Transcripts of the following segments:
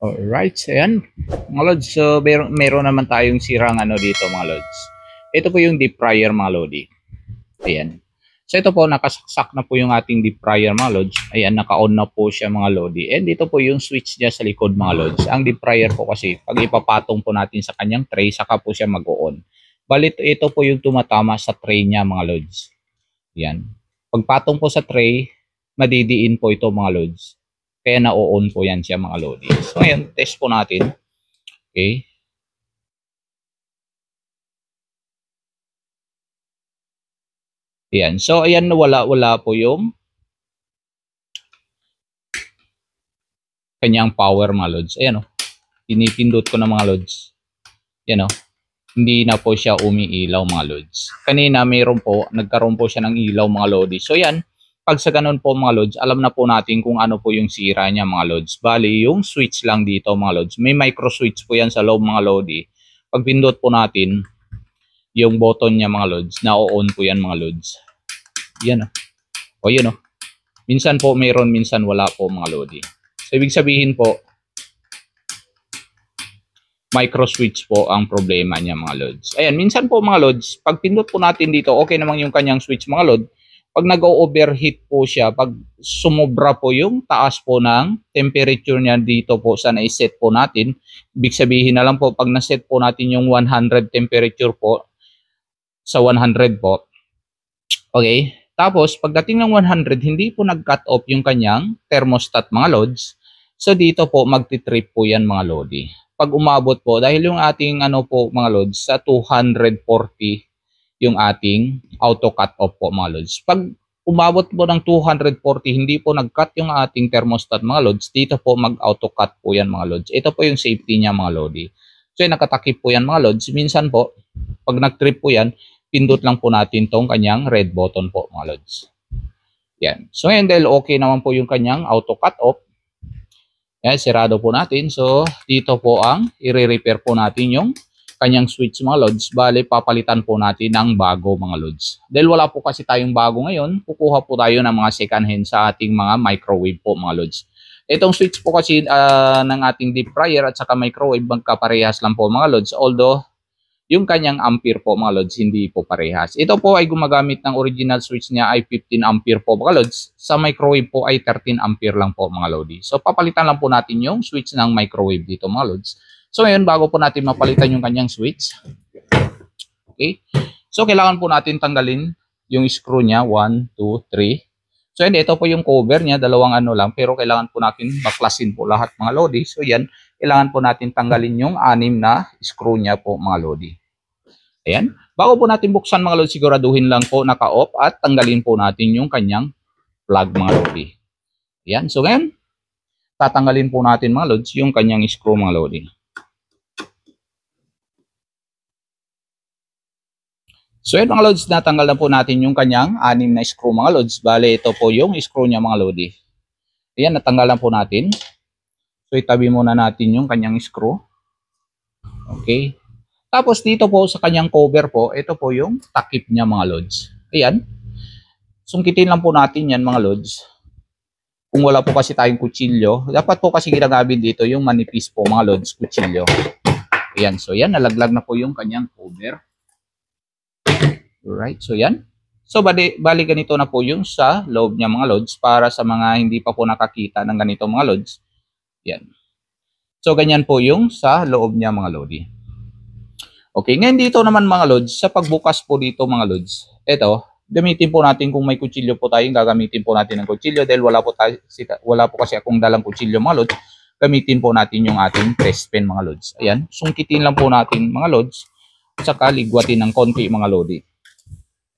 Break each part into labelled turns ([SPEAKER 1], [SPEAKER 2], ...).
[SPEAKER 1] Alright, so ayan. Mga lods, so meron naman tayong sirang dito mga lods. Ito po yung deep fryer mga lodi. Ayan. So ito po, nakasaksak na po yung ating deep fryer mga lods. Ayan, naka-on na po siya mga lodi. And dito po yung switch niya sa likod mga lods. Ang deep fryer po kasi, pag ipapatong po natin sa kanyang tray, saka po siya mag-on. Balit ito po yung tumatama sa tray niya mga lods. Ayan. Pagpatong po sa tray, madidiin po ito mga lods. Kaya na-on po yan siya mga lodi. So ngayon, test po natin. Okay. Ayan. So ayan, wala po yung kanyang power mga lods. Ayan o. Pinipindot ko na mga lods. Ayan o. Hindi na po siya umiilaw mga lods. Kanina nagkaroon po siya ng ilaw mga lodi. So yan, pag sa ganun po mga lods, alam na po natin kung ano po yung sira niya mga lods. Bali, yung switch lang dito mga lods. May micro switch po yan sa loob mga lodi. Pag pindot po natin, yung button niya mga lods, na-on po yan mga lods. Yan o. O yun o. Minsan po mayroon, minsan wala po mga lodi. So ibig sabihin po, micro switch po ang problema niya mga lods. Ayan, minsan po mga lods, pag pindot po natin dito, okay naman yung kanyang switch mga lods. Pag nag-overheat po siya, pag sumobra po yung taas po ng temperature niya dito po sa na-set po natin, ibig sabihin na lang po, pag na-set po natin yung 100 temperature po, sa 100 po, okay, tapos pagdating ng 100, hindi po nag-cut off yung kanyang thermostat mga lods, so dito po magti-trip po yan mga lodi. Pag umabot po, dahil yung ating mga lods, sa 240 yung ating auto cut off po mga lods. Pag umabot po ng 240, hindi po nag-cut yung ating thermostat mga lods, dito po mag-auto cut po yan mga lods. Ito po yung safety niya mga lodi. So nakatakip po yan mga lods. Minsan po, pag nag-trip po yan, pindot lang po natin tong kanyang red button po mga lods. Yan. So ngayon dahil okay naman po yung kanyang auto cut off, yan, sirado po natin. So dito po ang i-repair po natin yung kanyang switch mga lods. Bale, papalitan po natin ng bago mga lods. Dahil wala po kasi tayong bago ngayon, kukuha po tayo ng mga second hand sa ating mga microwave po mga lods. Itong switch po kasi ng ating deep fryer at saka microwave, magkaparehas lang po mga lods. Although, yung kanyang ampere po mga lods, hindi po parehas. Ito po ay gumagamit ng original switch niya ay 15 ampere po mga lods. Sa microwave po ay 13 ampere lang po mga lodi. So papalitan lang po natin yung switch ng microwave dito mga lods. So ngayon, bago po natin mapalitan yung kanyang switch, okay, so kailangan po natin tanggalin yung screw niya, 1, 2, 3. So yan, ito po yung cover niya, dalawang lang, pero kailangan po natin baklasin po lahat mga lodi. So yan, kailangan po natin tanggalin yung 6 na screw niya po mga lodi. Ayan. Bago po natin buksan mga lodi, siguraduhin lang po naka-off at tanggalin po natin yung kanyang plug mga lodi. Ayan. So ngayon, tatanggalin po natin mga lods yung kanyang screw mga lodi. So yun mga lods, natanggal na po natin yung kanyang 6 na screw mga lods. Bale, ito po yung screw niya mga lodi. Ayan, natanggal na po natin. So itabi muna natin yung kanyang screw. Okay. Tapos dito po sa kanyang cover po, ito po yung takip niya mga lods. Ayan. Sungkitin lang po natin yan mga lods. Kung wala po kasi tayong kutsilyo, dapat po kasi ginagamit dito yung manipis po mga lods, kutsilyo. Ayan. So yan, nalaglag na po yung kanyang cover. Alright. So yan. So bali ganito na po yung sa loob niya mga lods para sa mga hindi pa po nakakita ng ganito mga lods. Yan. So ganyan po yung sa loob niya mga lodi. Okay, ngayon dito naman mga lods, sa pagbukas po dito mga lods, ito, gamitin po natin kung may kutsilyo po tayo, gagamitin po natin ng kutsilyo dahil wala po kasi akong dalang kutsilyo mga lods, gamitin po natin yung ating press pen mga lods. Ayan, sungkitin lang po natin mga lods, at saka ligwatin ng konti mga lodi.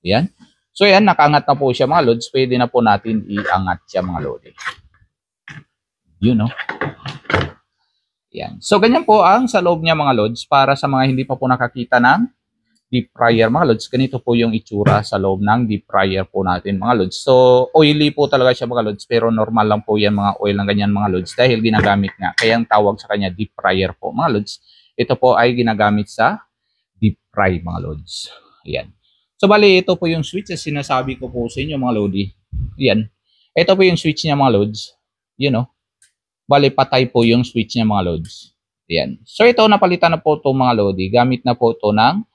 [SPEAKER 1] Ayan. So ayan, nakangat na po siya mga lods, pwede na po natin iangat siya mga lodi. You know. Yan. So, ganyan po ang sa loob niya mga lods. Para sa mga hindi pa po nakakita ng deep fryer mga lods, ganito po yung itsura sa loob ng deep fryer po natin mga lods. So, oily po talaga siya mga lods, pero normal lang po yan mga oil ng ganyan mga lods dahil ginagamit nga. Kaya ang tawag sa kanya deep fryer po mga lods. Ito po ay ginagamit sa deep fry mga lods. Ayan. So, bali ito po yung switch na sinasabi ko po sa inyo mga lodi. Ayan. Ito po yung switch niya mga lods. You know. bali patay po yung switch niya mga lods. Ayan. So ito napalitan na po ito mga lodi. Gamit na po ito ng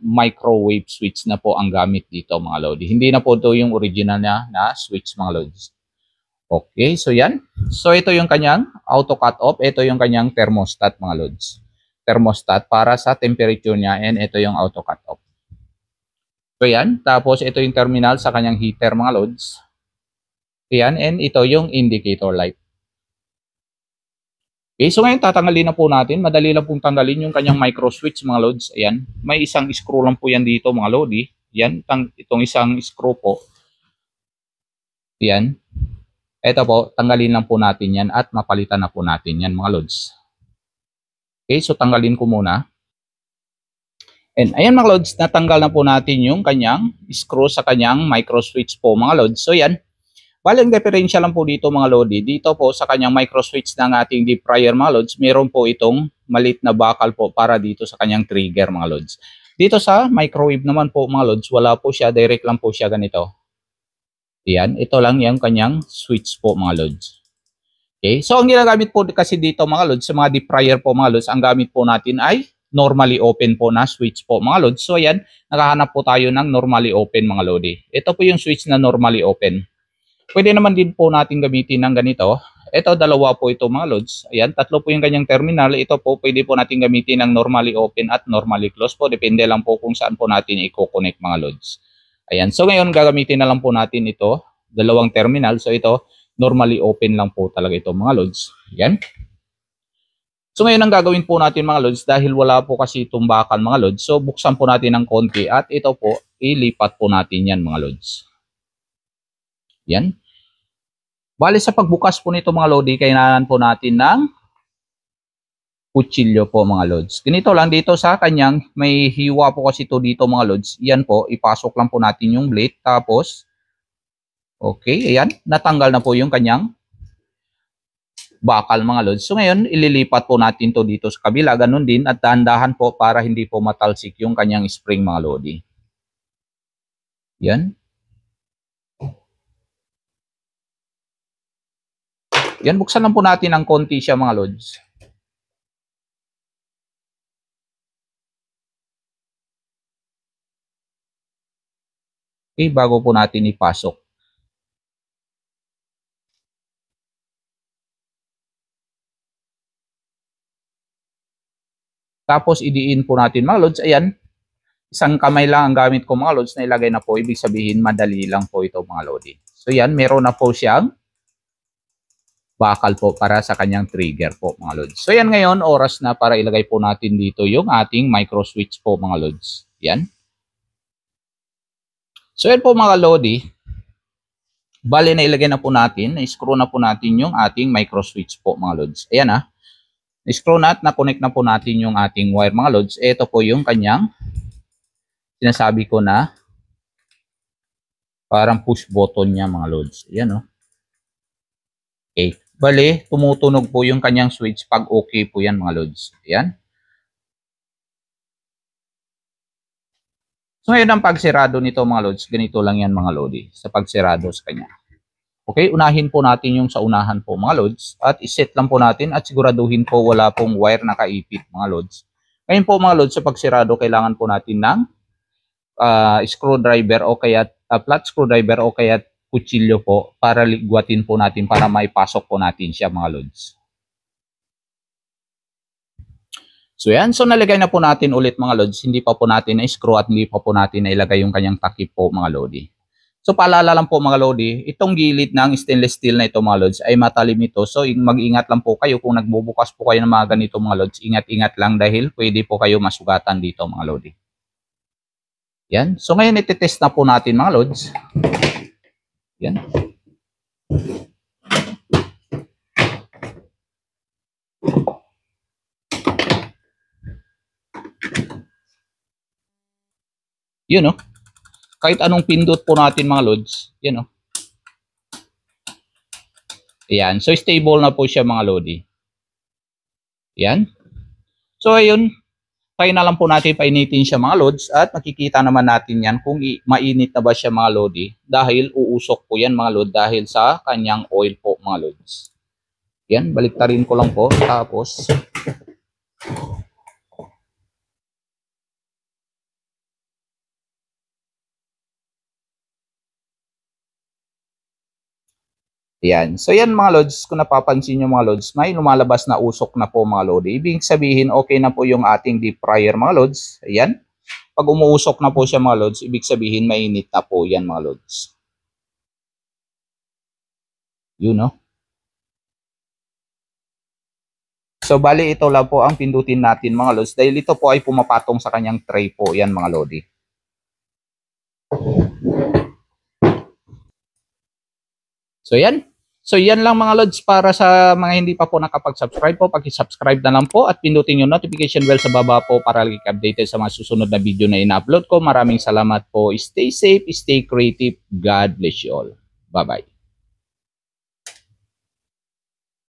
[SPEAKER 1] microwave switch na po ang gamit dito mga lodi. Hindi na po ito yung original na switch mga lods. Okay, so yan. So ito yung kanyang auto cut off. Ito yung kanyang thermostat mga lods. Thermostat para sa temperature niya, and ito yung auto cut off. So yan. Tapos ito yung terminal sa kanyang heater mga lods. Yan, and ito yung indicator light. Okay, so ngayon tatanggalin na po natin. Madali lang pong tanggalin yung kanyang micro switch mga lods. Ayan, may isang screw lang po yan dito mga lodi. Yan, itong isang screw po. Yan. Ito po, tanggalin lang po natin yan at mapalitan na po natin yan mga lods. Okay, so tanggalin ko muna. And ayan mga lods, natanggal na po natin yung kanyang screw sa kanyang micro switch po mga lods. So yan. Bali, ang diferensya lang po dito mga lodi, dito po sa kanyang micro switch ng ating deep fryer mga lods, meron po itong maliit na bakal po para dito sa kanyang trigger mga lods. Dito sa microwave naman po mga lods, wala po siya, direct lang po siya ganito. Yan, ito lang yung kanyang switch po mga lods. Okay, so ang ginagamit po kasi dito mga lods, sa mga deep fryer po mga lods, ang gamit po natin ay normally open po na switch po mga lods. So yan, nakahanap po tayo ng normally open mga lodi. Ito po yung switch na normally open. Pwede naman din po natin gamitin ng ganito. Ito, dalawa po ito mga lods. Ayan, tatlo po yung kanyang terminal. Ito po, pwede po natin gamitin ng normally open at normally close po. Depende lang po kung saan po natin i-connect mga lods. Ayan, so ngayon gagamitin na lang po natin ito. Dalawang terminal. So ito, normally open lang po talaga ito mga lods. Ayan. So ngayon ang gagawin po natin mga lods, dahil wala po kasi tumbakan mga lods. So buksan po natin ng konti at ito po, ilipat po natin yan mga lods. Yan. Bali sa pagbukas po nito mga lodi, kailangan po natin ng kutsilyo po mga lods. Ganito lang dito sa kanyang, may hiwa po kasi ito dito mga lods. Yan po, ipasok lang po natin yung blade. Tapos, okay, ayan, natanggal na po yung kanyang bakal mga lods. So ngayon, ililipat po natin to dito sa kabila. Ganun din, at dahan-dahan po para hindi po matalsik yung kanyang spring mga lodi. Yan. Yan, buksan lang po natin ng konti siya mga lods. Okay, bago po natin ipasok. Tapos, idiin po natin mga lods. Ayan, isang kamay lang ang gamit ko mga lods na ilagay na po. Ibig sabihin, madali lang po ito mga lodi. So yan, meron na po siyang bakal po para sa kanyang trigger po mga lods. So yan ngayon, oras na para ilagay po natin dito yung ating micro switch po mga lods. Yan. So yan po mga lodi. Bali na ilagay na po natin, na-screw na po natin yung ating micro switch po mga lods. Ayan ha. Na-screw na at na-connect na po natin yung ating wire mga lods. Ito po yung kanyang sinasabi ko na parang push button niya mga lods. Ayan o. Okay. Bale, tumutunog po yung kanyang switch pag okay po yan mga lods. Ayan. So ngayon ang pagsirado nito mga lods, ganito lang yan mga lodi sa pagsirado sa kanya. Okay, unahin po natin yung sa unahan po mga lods at iset lang po natin at siguraduhin po wala pong wire nakaipit mga lods. Ngayon po mga lods, sa pagsirado kailangan po natin ng screwdriver o kaya flat screwdriver o kaya kutsilyo po para ligwatin po natin para maipasok po natin siya mga lods. So yan, so nalagay na po natin ulit mga lods, hindi pa po natin na-screw at hindi pa po natin nailagay yung kanyang takip po mga lodi. So paalala lang po mga lodi, itong gilid ng stainless steel na ito mga lods ay matalim ito. So mag-ingat lang po kayo kung nagbubukas po kayo ng mga ganito mga lods, ingat-ingat lang dahil pwede po kayo masugatan dito mga lodi. Yan, so ngayon iti-test na po natin mga lods. Yan. Yun no. Kahit anong pindot po natin mga lods, yan no. Ayan, so stable na po siya mga lodi. Yan. So ayun, try na lang po natin painitin siya mga lods at makikita naman natin yan kung mainit na ba siya mga lodi dahil uusok po yan mga lod dahil sa kanyang oil po mga lods. Yan, baliktarin ko lang po. Tapos, yan. So yan mga lods, kung napapansin nyo mga lods, may lumalabas na usok na po mga lodi. Ibig sabihin, okay na po yung ating deep fryer mga lods. Ayan. Pag umuusok na po siya mga lods, ibig sabihin mainit na po yan mga lods. Yun, no? So bali ito lang po ang pindutin natin mga lods dahil ito po ay pumapatong sa kanyang tray po yan mga lodi. So yan. So yan lang mga lods para sa mga hindi pa po nakapag-subscribe po. Paki-subscribe na lang po at pindutin yung notification bell sa baba po para lagi updated sa mga susunod na video na ina-upload ko. Maraming salamat po. Stay safe, stay creative. God bless you all. Bye-bye.